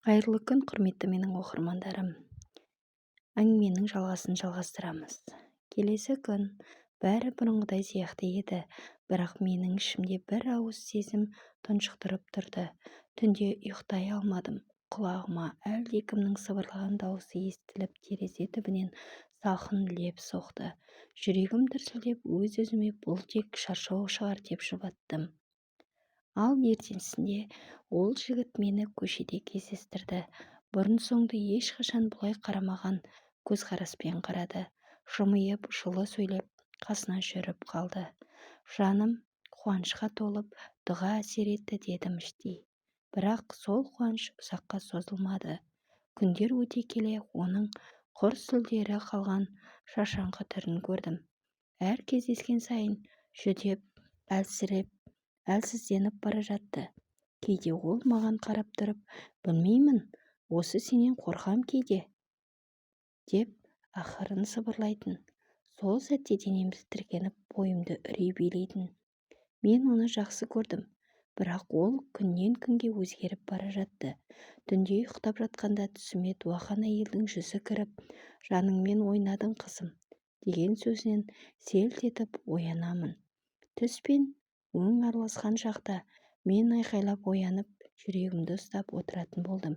Қайырлы күн, құрметті менің оқырмандарым. Әңгіменің жалғасын жалғастырамыз. Келесі күн бәрі бұрынғыдай сияқты еді, бірақ менің ішімде бір ауыз сезім тұншықтырып тұрды. Түнде ұйықтай алмадым. Құлағыма әлдекімнің сыбырлаған дауысы естіліп, терезе түбінен салқын леп соқты. Жүрегім дүрсілдеп, өз-өзіме бұл тек шаршау шығар деп жұбаттым. Ал ертеңісінде ол жігіт мені көшеде кездестірді. Бұрын-соңды ешқашан бұлай қарамаған көзқараспен қарады. Жымиып, жылы сөйлеп, қасына жүріп қалды. Жаным қуанышқа толып, дұға әсер етті дедім іштей. Бірақ сол қуаныш ұзаққа созылмады. Күндер өте келе оның құр сүлдері қалған шаршаңқы түрін көрдім. Әр кездескен сайын жүдеп, әлсізденіп бара жатты. Кейде ол маған қарап тұрып, білмеймін, осы сенен қорқам кейде, деп ақырын сыбырлайтын. Сол сәтте денемді тіркеніп, бойымды үрей билейтін. Мен оны жақсы көрдім, бірақ ол күннен күнге өзгеріп бара жатты. Түнде ұйықтап жатқанда түсіме дуахан әйелдің жүзі кіріп, жаныңмен ойнадың қызым, деген сөзінен селт етіп оянамын. Түс пен өң араласқан шақта мен айқайлап оянып, жүрегімді ұстап отыратын болдым.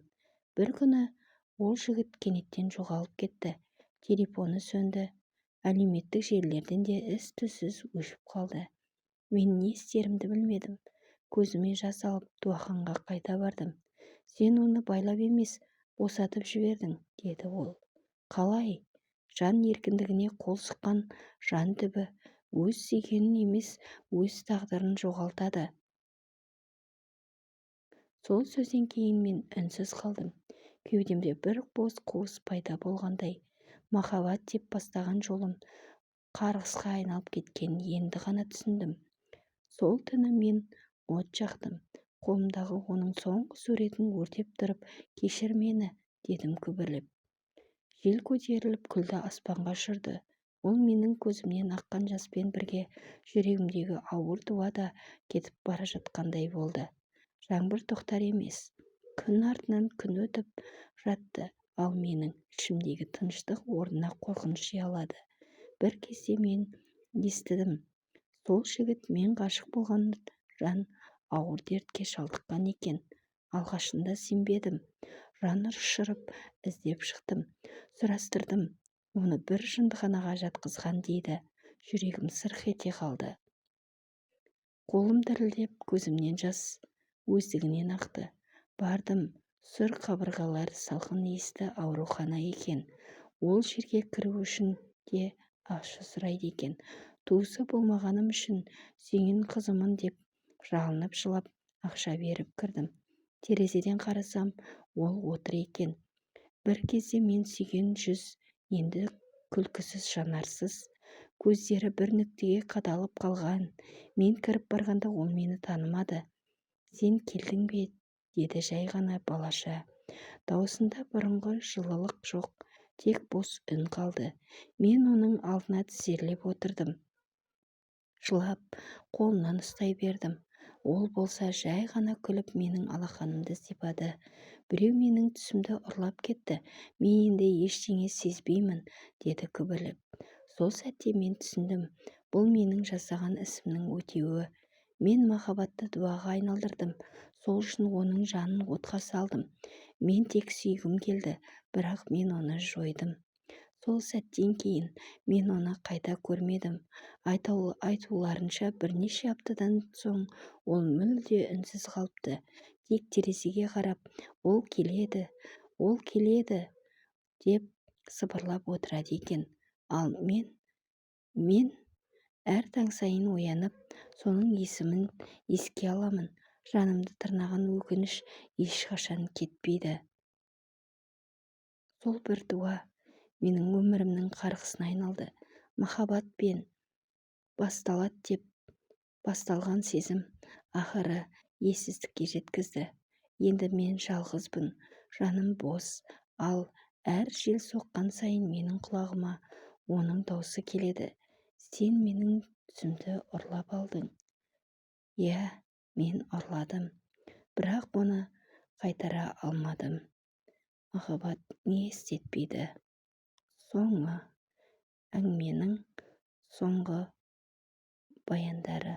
Бір күні ол жігіт кенеттен жоғалып кетті. Телефоны сөнді. Әлеуметтік желілерден де із-түзсіз өшіп қалды. Мен не істерімді білмедім. Көзіме жас алып, дуаханға қайта бардым. Сен оны байлап емес, босатып жібердің, деді ол. Қалай? Жан еркіндігіне қол сұққан жан түбі өз сүйгенін емес, өз тағдырын жоғалтады. Сол сөзден кейін мен үнсіз қалдым. Кеудемде бір бос қуыс пайда болғандай. Махаббат деп бастаған жолым қарғысқа айналып кеткенін енді ғана түсіндім. Сол түні мен от жақтым. Қолымдағы оның соңғы суретін өртеп тұрып, кешір мені, дедім күбірлеп. Жел көтеріліп, күлді аспанға ұшырды. Ол менің көзімнен аққан жаспен бірге жүрегімдегі ауыр дуа да кетіп бара жатқандай болды. Жаңбыр тоқтар емес. Күн артынан күн өтіп жатты, ал менің ішімдегі тыныштық орнына қорқыныш ұялады. Бір кезде мен естідім. Сол жігіт мен ғашық болған жан ауыр дертке шалдыққан екен. Алғашында сенбедім. Жан ұшырып іздеп шықтым, сұрастырдым. Оны бір жындыханаға жатқызған дейді. Жүрегім сырқ ете қалды. Қолым дірілдеп, көзімнен жас өздігінен ақты. Бардым, сұр қабырғалары салқын иісті аурухана екен. Ол жерге кіру үшін де ақша сұрайды екен. Туысы болмағаным үшін сүйген қызымын деп жалынып жылап ақша беріп кірдім. Терезеден қарасам, ол отыр екен. Бір кезде мен сүйген жүз енді күлкісіз, жанарсыз, көздері бір нүктеге қадалып қалған. Мен кіріп барғанда ол мені танымады. Сен келдің бе, деді жай ғана балаша. Даусында бұрынғы жылылық жоқ, тек бос үн қалды. Мен оның алдына тізерлеп отырдым. Жылап, қолынан ұстай бердім. Ол болса жай ғана күліп менің алақанымды сипады. Біреу менің түсімді ұрлап кетті. Мен енді ештеңе сезбеймін, деді күбірлеп. Сол сәтте мен түсіндім. Бұл менің жасаған ісімнің өтеуі. Мен махаббатты дуаға айналдырдым. Сол үшін оның жанын отқа салдым. Мен тек сүйгім келді, бірақ мен оны жойдым. Сол сәттен кейін мен оны қайта көрмедім. Айтуларынша бірнеше аптадан соң ол мүлде үнсіз қалыпты. Тек терезеге қарап, ол келеді, деп сыбырлап отырады екен. Ал мен әр таң сайын оянып, соның есімін еске аламын. Жанымды тырнаған өкініш ешқашан кетпейді. Сол бір дуа менің өмірімнің қарғысына айналды. Махаббатпен басталады деп басталған сезім ақыры ессіздікке жеткізді. Енді мен жалғызбын, жаным бос, ал әр жел соққан сайын менің құлағыма оның даусы келеді. Сен менің түсімді ұрлап алдың. Иә, мен ұрладым, бірақ оны қайтара алмадым. махаббат не істетпейді. Соңы әңгіменің соңғы баяндары.